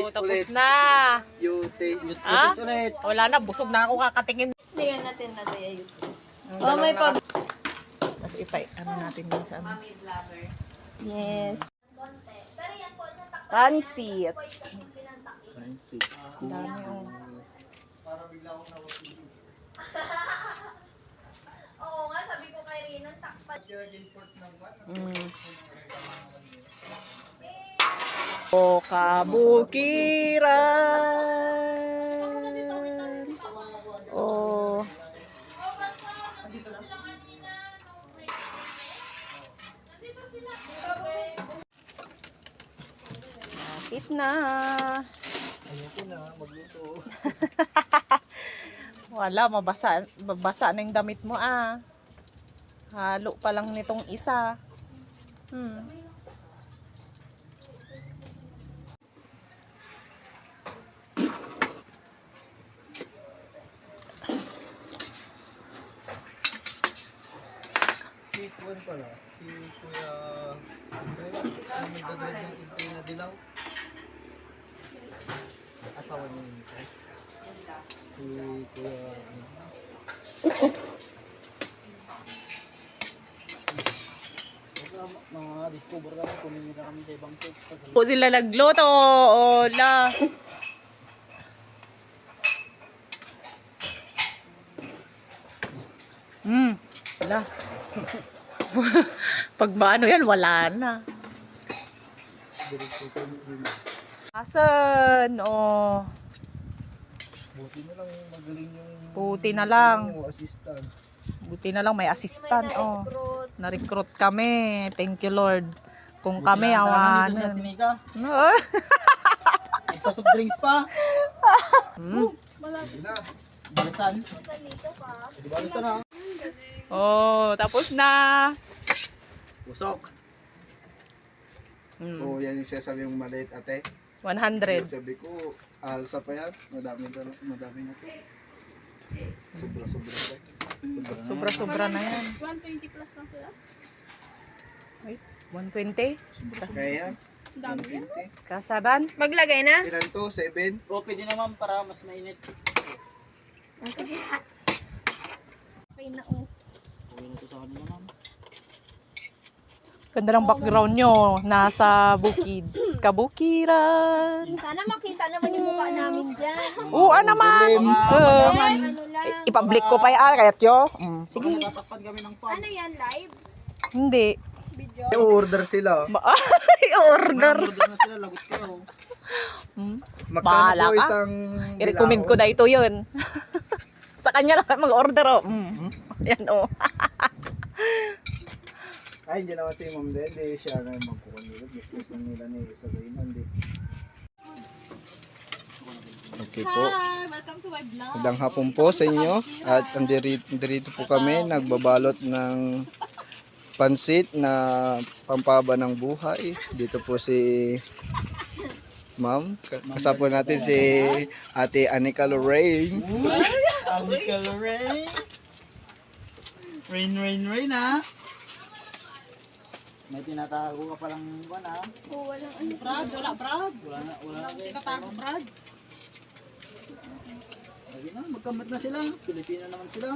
taste tapos ulit. na. You taste. Ah? Ulit. Wala na, busog na ako kakatingin. Tingnan natin na tayo. Oh, may pag... Tapos ano natin din sa ano. Yes. Pansit. Pansit. Ang dami yung... Oo nga, sabi ko kay Rinan, takpan. O kabukiran. O... Kapit na. Ayoko na, magluto. Wala, mabasa na yung damit mo ah. Halo pa lang nitong isa. Si Juan pala. Si Kuya Andre. Ang nagdadrive ng intay na dilaw. Asawa niya yun. Si Kuya... Mga discover kami, kumingi na kami sa ibang church. Po sila nagluto. Ola. Wala. Pag maano yan, wala na. Asan? Oh. Buti na lang magaling yung... Buti na lang. Assistant. Buti na lang may assistant. Oh. Na-recruit kami. Thank you, Lord. Kung kami, awanan. Sa Tinika. No. Nagpasok drinks pa. Malapit na. Balisan. Balisan na. Oh, tapos na. Pusok. Oo, yan yung sinasabi yung maliit ate. 100. Sabi ko, alsa pa yan. Madami na to. Sobra-sobra pa. Sobra-sobra na yan. 120 plus lang sila. Wait, 120? Kaya, Dami yan. Kasaban? Maglagay na? ilan to? 7? O, pwede naman para mas mainit. Sige. Okay na oh. Uwi na ito sa kanila, ma'am. Ganda ng background nyo. Nasa bukid. Kabukiran. Sana makita naman yung mukha namin dyan. Oo, naman. Ano lang. I-public ko pa yan. Kaya tiyo. Sige. Natatakpan kami ng pan. Ano yan, live? Hindi. Video? I-order sila. Order. Order na sila, lagot kayo. Magkano Bahala po ka. isang I-recommend ko na ito yun. Sa kanya lang mag-order. Oh. Yan oh. Ay, hindi naman si Ma'am din. Hindi siya na magkukunilog. Business lang nila ni Isabel. Hindi. Okay po. Hi! Welcome to my vlog. Magandang hapon po sa inyo. At andirito po kami. Nagbabalot ng pansit na pampaba ng buhay. Dito po si Ma'am. Kasama po natin si Ate Anika Lorraine. Amical Rain. Rain ha. May tinatago ka palang buwan ha. Oh, walang ano. Brad, wala Brad. Wala na Tinatago Brad. Sabi na, magkamot na sila. Pilipino naman sila.